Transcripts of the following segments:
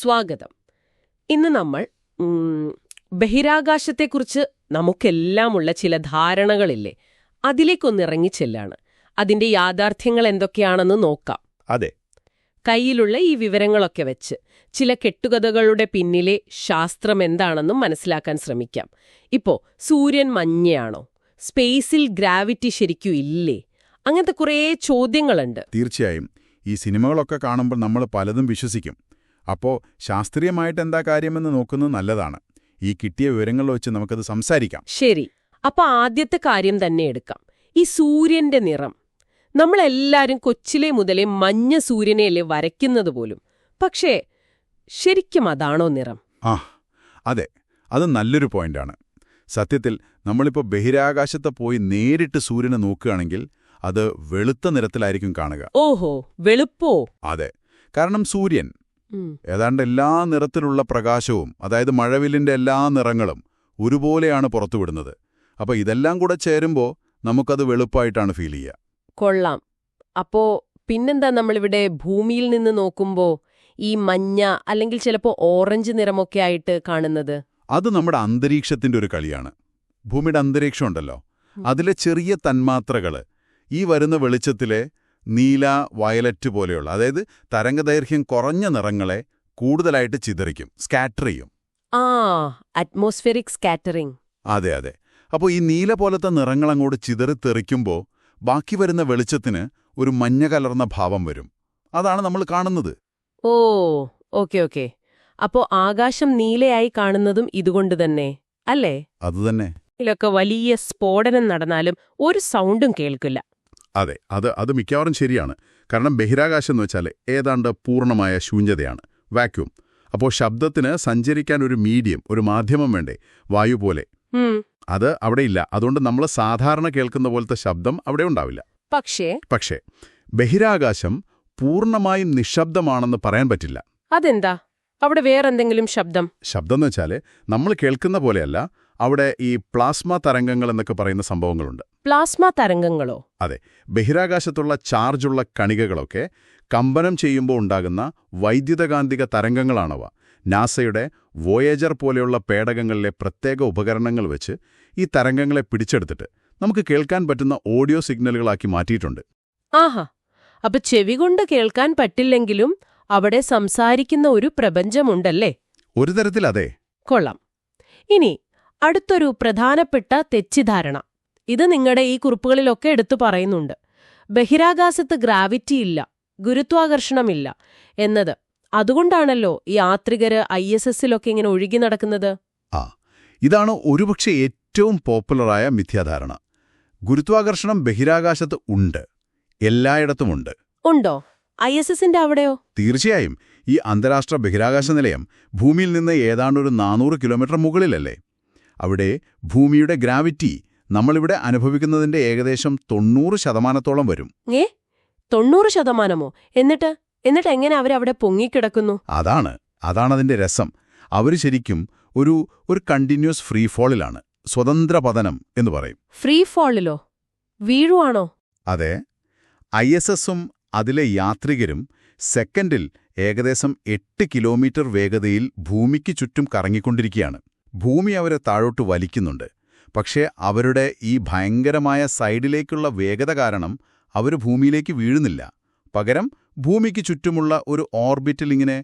സ്വാഗതം. ഇന്ന് നമ്മൾ ബഹിരാകാശത്തെക്കുറിച്ച് നമുക്കെല്ലാമുള്ള ചില ധാരണകളില്ലേ, അതിലേക്കൊന്നിറങ്ങിച്ചെല്ലാണ്. അതിന്റെ യാഥാർത്ഥ്യങ്ങൾ എന്തൊക്കെയാണെന്ന് നോക്കാം. അതെ, കയ്യിലുള്ള ഈ വിവരങ്ങളൊക്കെ വെച്ച് ചില കെട്ടുകഥകളുടെ പിന്നിലെ ശാസ്ത്രം എന്താണെന്നും മനസ്സിലാക്കാൻ ശ്രമിക്കാം. ഇപ്പോ സൂര്യൻ മഞ്ഞയാണോ? സ്പേസിൽ ഗ്രാവിറ്റി ശരിക്കും ഇല്ലേ? അങ്ങനത്തെ കുറേ ചോദ്യങ്ങളുണ്ട്. തീർച്ചയായും. ഈ സിനിമകളൊക്കെ കാണുമ്പോൾ നമ്മൾ പലതും വിശ്വസിക്കും. അപ്പോൾ ശാസ്ത്രീയമായിട്ട് എന്താ കാര്യമെന്ന് നോക്കുന്നത് നല്ലതാണ്. ഈ കിട്ടിയ വിവരങ്ങൾ വെച്ച് നമുക്കത് സംസാരിക്കാം. ശരി, അപ്പൊ ആദ്യത്തെ കാര്യം തന്നെ എടുക്കാം. ഈ സൂര്യന്റെ നിറം. നമ്മളെല്ലാരും കൊച്ചിലെ മുതലേ മഞ്ഞ സൂര്യനെയല്ലേ വരയ്ക്കുന്നത് പോലും. പക്ഷേ ശരിക്കും അതാണോ നിറം? അതെ, അത് നല്ലൊരു പോയിന്റാണ്. സത്യത്തിൽ നമ്മളിപ്പോൾ ബഹിരാകാശത്ത് പോയി നേരിട്ട് സൂര്യനെ നോക്കുകയാണെങ്കിൽ അത് വെളുത്ത നിറത്തിലായിരിക്കും കാണുക. ഓഹോ, വെളുപ്പോ? അതെ, കാരണം സൂര്യൻ ഏതാണ്ട് എല്ലാ നിറത്തിലുള്ള പ്രകാശവും, അതായത് മഴവില്ലിന്റെ എല്ലാ നിറങ്ങളും ഒരുപോലെയാണ് പുറത്തുവിടുന്നത്. അപ്പോൾ ഇതെല്ലാം കൂടെ ചേരുമ്പോൾ നമുക്കത് വെളുപ്പായിട്ടാണ് ഫീൽ ചെയ്യുക. കൊള്ളാം. അപ്പോ പിന്നെന്താ നമ്മളിവിടെ ഭൂമിയിൽ നിന്ന് നോക്കുമ്പോ ഈ മഞ്ഞ അല്ലെങ്കിൽ ചിലപ്പോ ഓറഞ്ച് നിറമൊക്കെ ആയിട്ട് കാണുന്നത്? അത് നമ്മുടെ അന്തരീക്ഷത്തിന്റെ ഒരു കളിയാണ്. ഭൂമിയുടെ അന്തരീക്ഷം ഉണ്ടല്ലോ, അതിലെ ചെറിയ തന്മാത്രകള് ഈ വരുന്ന വെളിച്ചത്തിലെ നീല, വയലറ്റ് പോലെയുള്ള, അതായത് തരംഗദൈർഘ്യം കുറഞ്ഞ നിറങ്ങളെ കൂടുതലായിട്ട് ചിതറിക്കും, സ്കാറ്റർ ചെയ്യും. Atmospheric scattering. അതെ അതെ. അപ്പോൾ ഈ നീല പോലത്തെ നിറങ്ങളങ്ങോട്ട് ചിതറിത്തെറിക്കുമ്പോൾ ബാക്കി വരുന്ന വെളിച്ചത്തിന് ഒരു മഞ്ഞ കലർന്ന ഭാവം വരും. അതാണ് നമ്മൾ കാണുന്നത്. ഓ, ഓക്കെ ഓക്കെ. അപ്പോ ആകാശം നീലയായി കാണുന്നതും ഇതുകൊണ്ട് തന്നെ അല്ലേ? അതുതന്നെ. ഇതിലൊക്കെ വലിയ സ്ഫോടനം നടന്നാലും ഒരു സൗണ്ടും കേൾക്കില്ല. അതെ, അത് മിക്കവാറും ശരിയാണ്. കാരണം ബഹിരാകാശം എന്ന് വെച്ചാൽ ഏതാണ്ട് പൂർണ്ണമായ ശൂന്യതയാണ്, വാക്യൂം. അപ്പോൾ ശബ്ദത്തിന് സഞ്ചരിക്കാൻ ഒരു മീഡിയം, ഒരു മാധ്യമം വേണ്ടേ, വായു പോലെ. അത് അവിടെയില്ല. അതുകൊണ്ട് നമ്മൾ സാധാരണ കേൾക്കുന്ന പോലത്തെ ശബ്ദം അവിടെ ഉണ്ടാവില്ല. പക്ഷേ ബഹിരാകാശം പൂർണ്ണമായും നിശബ്ദമാണെന്ന് പറയാൻ പറ്റില്ല. അതെന്താ? അവിടെ വേറെന്തെങ്കിലും ശബ്ദം എന്ന് വെച്ചാൽ നമ്മൾ കേൾക്കുന്ന പോലെയല്ല. അവിടെ ഈ പ്ലാസ്മ തരംഗങ്ങൾ എന്നൊക്കെ പറയുന്ന സംഭവങ്ങളുണ്ട്. പ്ലാസ്മ തരംഗങ്ങളോ? അതെ, ബഹിരാകാശത്തുള്ള ചാർജുള്ള കണികകളൊക്കെ കമ്പനം ചെയ്യുമ്പോൾ ഉണ്ടാകുന്ന വൈദ്യുതകാന്തിക തരംഗങ്ങളാണവ. നാസയുടെ വോയേജർ പോലെയുള്ള പേടകങ്ങളിലെ പ്രത്യേക ഉപകരണങ്ങൾ വെച്ച് ഈ തരംഗങ്ങളെ പിടിച്ചെടുത്തിട്ട് നമുക്ക് കേൾക്കാൻ പറ്റുന്ന ഓഡിയോ സിഗ്നലുകളാക്കി മാറ്റിയിട്ടുണ്ട്. ആഹാ, അപ്പൊ ചെവി കൊണ്ട് കേൾക്കാൻ പറ്റില്ലെങ്കിലും അവിടെ സംസാരിക്കുന്ന ഒരു പ്രപഞ്ചമുണ്ടല്ലേ? ഒരു തരത്തിൽ അതെ. കൊള്ളാം. ഇനി അടുത്തൊരു പ്രധാനപ്പെട്ട തെറ്റിദ്ധാരണ. ഇത് നിങ്ങളുടെ ഈ കുറിപ്പുകളിലൊക്കെ എടുത്തു പറയുന്നുണ്ട്. ബഹിരാകാശത്ത് ഗ്രാവിറ്റി ഇല്ല, ഗുരുത്വാകർഷണമില്ല എന്നത്. അതുകൊണ്ടാണല്ലോ ഈ യാത്രികര് ISSലൊക്കെ ഇങ്ങനെ ഒഴുകി നടക്കുന്നത്. ഇതാണ് ഒരുപക്ഷെ ഏറ്റവും പോപ്പുലറായ മിഥ്യാധാരണ. ഗുരുത്വാകർഷണം ബഹിരാകാശത്ത് ഉണ്ട്, എല്ലായിടത്തുമുണ്ട്. ഉണ്ടോ? ISSന്റെ അവിടെയോ? തീർച്ചയായും. ഈ അന്താരാഷ്ട്ര ബഹിരാകാശ നിലയം ഭൂമിയിൽ നിന്ന് ഏതാണ്ടൊരു 400 കിലോമീറ്റർ മുകളിലല്ലേ. അവിടെ ഭൂമിയുടെ ഗ്രാവിറ്റി നമ്മളിവിടെ അനുഭവിക്കുന്നതിന്റെ ഏകദേശം 90% വരും. 90%? എന്നിട്ട് എങ്ങനെ അവരവിടെ പൊങ്ങിക്കിടക്കുന്നു? അതാണതിന്റെ രസം. അവർ ശരിക്കും ഒരു കണ്ടിന്യൂസ് ഫ്രീ ഫോളിലാണ്, സ്വതന്ത്ര പതനം എന്ന് പറയും. ഫ്രീ ഫോളിലോ? വീഴുവാണോ? അതെ. ISSഉം അതിലെ യാത്രികരും സെക്കൻഡിൽ ഏകദേശം 8 കിലോമീറ്റർ വേഗതയിൽ ഭൂമിക്ക് ചുറ്റും കറങ്ങിക്കൊണ്ടിരിക്കുകയാണ്. ഭൂമി അവരെ താഴോട്ട് വലിക്കുന്നുണ്ട്. പക്ഷേ അവരുടെ ഈ ഭയങ്കരമായ സൈഡിലേക്കുള്ള വേഗത കാരണം അവർ ഭൂമിയിലേക്ക് വീഴുന്നില്ല. പകരം ഭൂമിക്ക് ചുറ്റുമുള്ള ഒരു ഓർബിറ്റിൽ ഇങ്ങനെ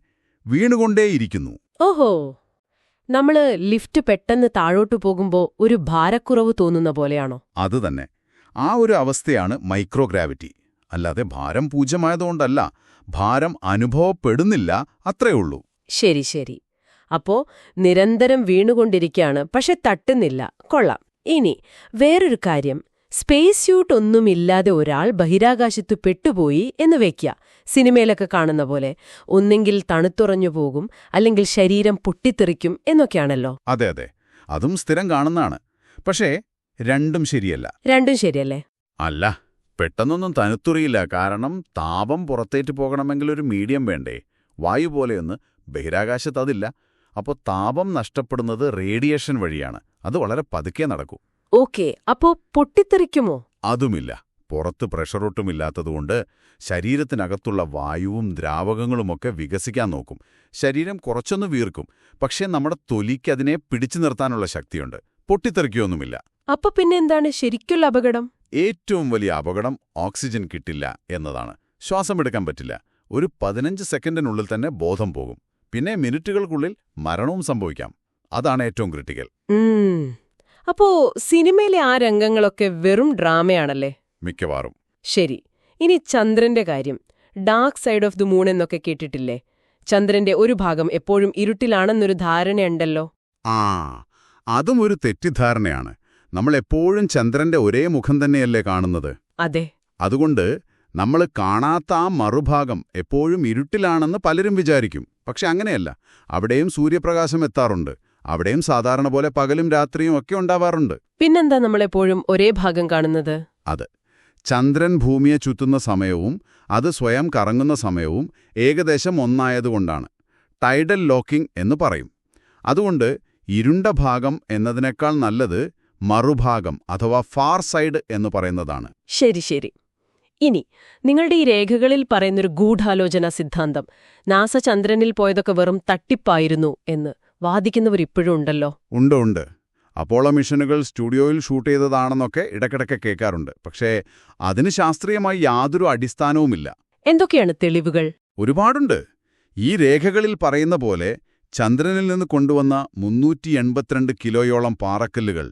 വീണുകൊണ്ടേയിരിക്കുന്നു. ഓഹോ, നമ്മള് ലിഫ്റ്റ് പെട്ടെന്ന് താഴോട്ടു പോകുമ്പോ ഒരു ഭാരക്കുറവ് തോന്നുന്ന പോലെയാണോ? അതുതന്നെ. ആ ഒരു അവസ്ഥയാണ് മൈക്രോഗ്രാവിറ്റി. അല്ലാതെ ഭാരം പൂജ്യമായതുകൊണ്ടല്ല, ഭാരം അനുഭവപ്പെടുന്നില്ല, അത്രയുള്ളൂ. ശരി. അപ്പോ നിരന്തരം വീണുകൊണ്ടിരിക്കുകയാണ്, പക്ഷെ തട്ടുന്നില്ല. കൊള്ളാം. ഇനി വേറൊരു കാര്യം. സ്പേസ് സ്യൂട്ട് ഒന്നുമില്ലാതെ ഒരാൾ ബഹിരാകാശത്ത് പെട്ടുപോയി എന്ന് വയ്ക്കുക. സിനിമയിലൊക്കെ കാണുന്ന പോലെ ഒന്നെങ്കിൽ തണുത്തുറഞ്ഞു പോകും, അല്ലെങ്കിൽ ശരീരം പൊട്ടിത്തെറിക്കും എന്നൊക്കെയാണല്ലോ. അതെ, അതും സ്ഥിരം കാണുന്നതാണ്. പക്ഷേ രണ്ടും ശരിയല്ലേ? അല്ല, പെട്ടെന്നൊന്നും തണുത്തുറിയില്ല. കാരണം താപം പുറത്തേറ്റ് പോകണമെങ്കിൽ ഒരു മീഡിയം വേണ്ടേ. വായു പോലെയൊന്ന് ബഹിരാകാശത്ത് അതില്ല. അപ്പോൾ താപം നഷ്ടപ്പെടുന്നത് റേഡിയേഷൻ വഴിയാണ്. അത് വളരെ പതുക്കെ നടക്കൂ. ഓക്കെ, അപ്പോ പൊട്ടിത്തെറിക്കുമോ? അതുമില്ല. പുറത്ത് പ്രഷറൊട്ടുമില്ലാത്തതുകൊണ്ട് ശരീരത്തിനകത്തുള്ള വായുവും ദ്രാവകങ്ങളുമൊക്കെ വികസിക്കാൻ നോക്കും. ശരീരം കുറച്ചൊന്ന് വീർക്കും, പക്ഷേ നമ്മുടെ തൊലിക്ക് അതിനെ പിടിച്ചു നിർത്താനുള്ള ശക്തിയുണ്ട്. പൊട്ടിത്തെറിക്കുകയൊന്നുമില്ല. അപ്പൊ പിന്നെന്താണ് ശരിക്കുള്ള അപകടം? ഏറ്റവും വലിയ അപകടം ഓക്സിജൻ കിട്ടില്ല എന്നതാണ്. ശ്വാസമെടുക്കാൻ പറ്റില്ല. ഒരു 15 സെക്കൻഡിനുള്ളിൽ തന്നെ ബോധം പോകും. പിന്നെ മിനിറ്റുകൾക്കുള്ളിൽ മരണവും സംഭവിക്കാം. അതാണ് ഏറ്റവും ക്രിട്ടിക്കൽ. അപ്പോ സിനിമയിലെ ആ രംഗങ്ങളൊക്കെ വെറും ഡ്രാമയാണല്ലേ? മിക്കവാറും. ശരി. ഇനി ചന്ദ്രന്റെ കാര്യം. Dark side of the moon എന്നൊക്കെ കേട്ടിട്ടില്ലേ? ചന്ദ്രന്റെ ഒരു ഭാഗം എപ്പോഴും ഇരുട്ടിലാണെന്നൊരു ധാരണയുണ്ടല്ലോ. അതും ഒരു തെറ്റിദ്ധാരണയാണ്. നമ്മൾ എപ്പോഴും ചന്ദ്രന്റെ ഒരേ മുഖം തന്നെയല്ലേ കാണുന്നത്? അതെ. അതുകൊണ്ട് നമ്മൾ കാണാത്ത ആ മറുഭാഗം എപ്പോഴും ഇരുട്ടിലാണെന്ന് പലരും വിചാരിക്കും. പക്ഷെ അങ്ങനെയല്ല. അവിടെയും സൂര്യപ്രകാശം എത്താറുണ്ട്. അവിടെയും സാധാരണ പോലെ പകലും രാത്രിയും ഒക്കെ ഉണ്ടാവാറുണ്ട്. പിന്നെന്താ നമ്മളെപ്പോഴും ഒരേ ഭാഗം കാണുന്നത്? അത് ചന്ദ്രൻ ഭൂമിയെ ചുറ്റുന്ന സമയവും അത് സ്വയം കറങ്ങുന്ന സമയവും ഏകദേശം ഒന്നായതുകൊണ്ടാണ്. ടൈഡൽ ലോക്കിംഗ് എന്ന് പറയും. അതുകൊണ്ട് ഇരുണ്ട ഭാഗം എന്നതിനേക്കാൾ നല്ലത് മറുഭാഗം അഥവാ ഫാർ സൈഡ് എന്ന് പറയുന്നതാണ്. ശരി ശരി. ഇനി നിങ്ങളുടെ ഈ രേഖകളിൽ പറയുന്നൊരു ഗൂഢാലോചന സിദ്ധാന്തം, നാസ ചന്ദ്രനിൽ പോയതൊക്കെ വെറും തട്ടിപ്പായിരുന്നു എന്ന് വാദിക്കുന്നവരിപ്പോഴും ഉണ്ടല്ലോ. ഉണ്ട്. അപ്പോളോ മിഷനുകൾ സ്റ്റുഡിയോയിൽ ഷൂട്ട് ചെയ്തതാണെന്നൊക്കെ ഇടയ്ക്കിടയ്ക്ക് കേൾക്കാറുണ്ട്. പക്ഷേ അതിന് ശാസ്ത്രീയമായി യാതൊരു അടിസ്ഥാനവുമില്ല. എന്തൊക്കെയാണ് തെളിവുകൾ? ഒരുപാടുണ്ട്. ഈ രേഖകളിൽ പറയുന്ന പോലെ ചന്ദ്രനിൽ നിന്ന് കൊണ്ടുവന്ന 382 കിലോയോളം പാറക്കല്ലുകൾ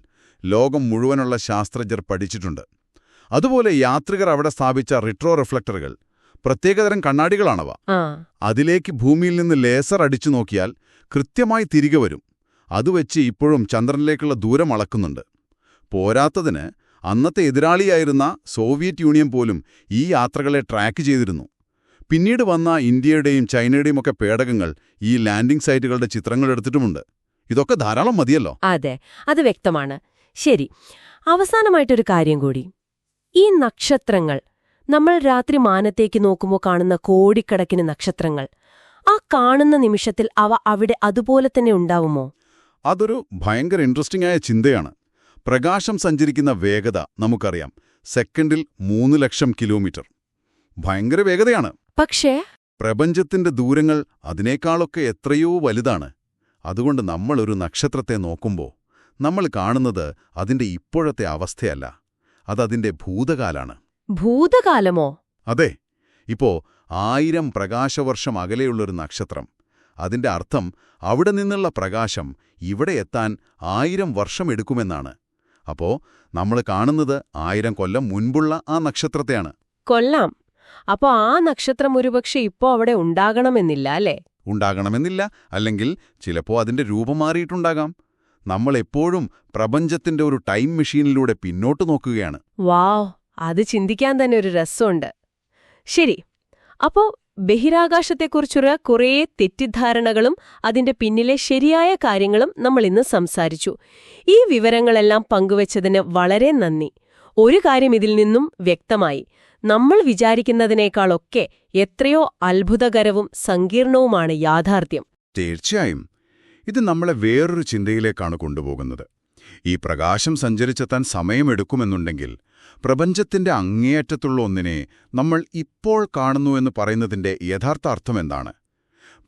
ലോകം മുഴുവനുള്ള ശാസ്ത്രജ്ഞർ പഠിച്ചിട്ടുണ്ട്. അതുപോലെ യാത്രികർ അവിടെ സ്ഥാപിച്ച റിട്രോ റിഫ്ലക്ടറുകൾ, പ്രത്യേകതരം കണ്ണാടികളാണവ. അതിലേക്ക് ഭൂമിയിൽ നിന്ന് ലേസർ അടിച്ചു നോക്കിയാൽ കൃത്യമായി തിരികെ വരും. അതുവെച്ച് ഇപ്പോഴും ചന്ദ്രനിലേക്കുള്ള ദൂരം അളക്കുന്നുണ്ട്. പോരാത്തതിന് അന്നത്തെ എതിരാളിയായിരുന്ന സോവിയറ്റ് യൂണിയൻ പോലും ഈ യാത്രകളെ ട്രാക്ക് ചെയ്തിരുന്നു. പിന്നീട് വന്ന ഇന്ത്യയുടെയും ചൈനയുടെയും ഒക്കെ പേടകങ്ങൾ ഈ ലാൻഡിംഗ് സൈറ്റുകളുടെ ചിത്രങ്ങൾ എടുത്തിട്ടുമുണ്ട്. ഇതൊക്കെ ധാരാളം മതിയല്ലോ. അതെ, അത് വ്യക്തമാണ്. ശരി, അവസാനമായിട്ടൊരു കാര്യം കൂടി. ഈ നക്ഷത്രങ്ങൾ, നമ്മൾ രാത്രി മാനത്തേക്ക് നോക്കുമ്പോൾ കാണുന്ന കോടിക്കണക്കിന് നക്ഷത്രങ്ങൾ, ആ കാണുന്ന നിമിഷത്തിൽ അവ അവിടെ അതുപോലെ തന്നെ ഉണ്ടാവുമോ? അതൊരു ഭയങ്കര ഇൻട്രസ്റ്റിംഗ് ആയ ചിന്തയാണ്. പ്രകാശം സഞ്ചരിക്കുന്ന വേഗത നമുക്കറിയാം. സെക്കൻഡിൽ 3 ലക്ഷം കിലോമീറ്റർ. ഭയങ്കര വേഗതയാണ്. പക്ഷേ പ്രപഞ്ചത്തിന്റെ ദൂരങ്ങൾ അതിനേക്കാളൊക്കെ എത്രയോ വലുതാണ്. അതുകൊണ്ട് നമ്മൾ ഒരു നക്ഷത്രത്തെ നോക്കുമ്പോൾ നമ്മൾ കാണുന്നത് അതിന്റെ ഇപ്പോഴത്തെ അവസ്ഥയല്ല, അതതിന്റെ ഭൂതകാലാണ്. ഭൂതകാലമോ? അതെ. ഇപ്പോ 1000 പ്രകാശവർഷം അകലെയുള്ളൊരു നക്ഷത്രം. അതിന്റെ അർത്ഥം അവിടെ നിന്നുള്ള പ്രകാശം ഇവിടെ എത്താൻ 1000 വർഷം എടുക്കുമെന്നാണ്. അപ്പോ നമ്മൾ കാണുന്നത് 1000 കൊല്ലം മുൻപുള്ള ആ നക്ഷത്രത്തെയാണ്. കൊല്ലാം. അപ്പോ ആ നക്ഷത്രം ഒരുപക്ഷെ ഇപ്പോ അവിടെ ഉണ്ടാകണമെന്നില്ല അല്ലേ? ഉണ്ടാകണമെന്നില്ല. അല്ലെങ്കിൽ ചിലപ്പോ അതിന്റെ രൂപം മാറിയിട്ടുണ്ടാകാം. നമ്മൾ എപ്പോഴും പ്രപഞ്ചത്തിന്റെ ഒരു ടൈം മെഷീനിലൂടെ പിന്നോട്ട് നോക്കുകയാണ്. വാവ്, അത് ചിന്തിക്കാൻ തന്നെ ഒരു രസമുണ്ട്. ശരി, അപ്പോ ബഹിരാകാശത്തെക്കുറിച്ചുള്ള കുറേ തെറ്റിദ്ധാരണകളും അതിന്റെ പിന്നിലെ ശരിയായ കാര്യങ്ങളും നമ്മൾ ഇന്ന് സംസാരിച്ചു. ഈ വിവരങ്ങളെല്ലാം പങ്കുവച്ചതിന് വളരെ നന്ദി. ഒരു കാര്യം ഇതിൽ നിന്നും വ്യക്തമായി. നമ്മൾ വിചാരിക്കുന്നതിനേക്കാളൊക്കെ എത്രയോ അത്ഭുതകരവും സങ്കീർണവുമാണ് യാഥാർത്ഥ്യം. തീർച്ചയായും. ഇത് നമ്മളെ വേറൊരു ചിന്തയിലേക്കാണ് കൊണ്ടുപോകുന്നത്. ഈ പ്രകാശം സഞ്ചരിച്ചെത്താൻ സമയമെടുക്കുമെന്നുണ്ടെങ്കിൽ പ്രപഞ്ചത്തിന്റെ അങ്ങേയറ്റത്തുള്ള ഒന്നിനെ നമ്മൾ ഇപ്പോൾ കാണുന്നു എന്ന് പറയുന്നതിന്റെ യഥാർത്ഥ അർത്ഥമെന്താണ്?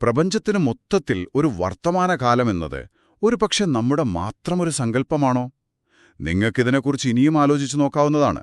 പ്രപഞ്ചത്തിന് മൊത്തത്തിൽ ഒരു വർത്തമാനകാലമെന്നത് ഒരുപക്ഷെ നമ്മുടെ മാത്രമൊരു സങ്കല്പമാണോ? നിങ്ങൾക്കിതിനെക്കുറിച്ച് ഇനിയും ആലോചിച്ചു നോക്കാവുന്നതാണ്.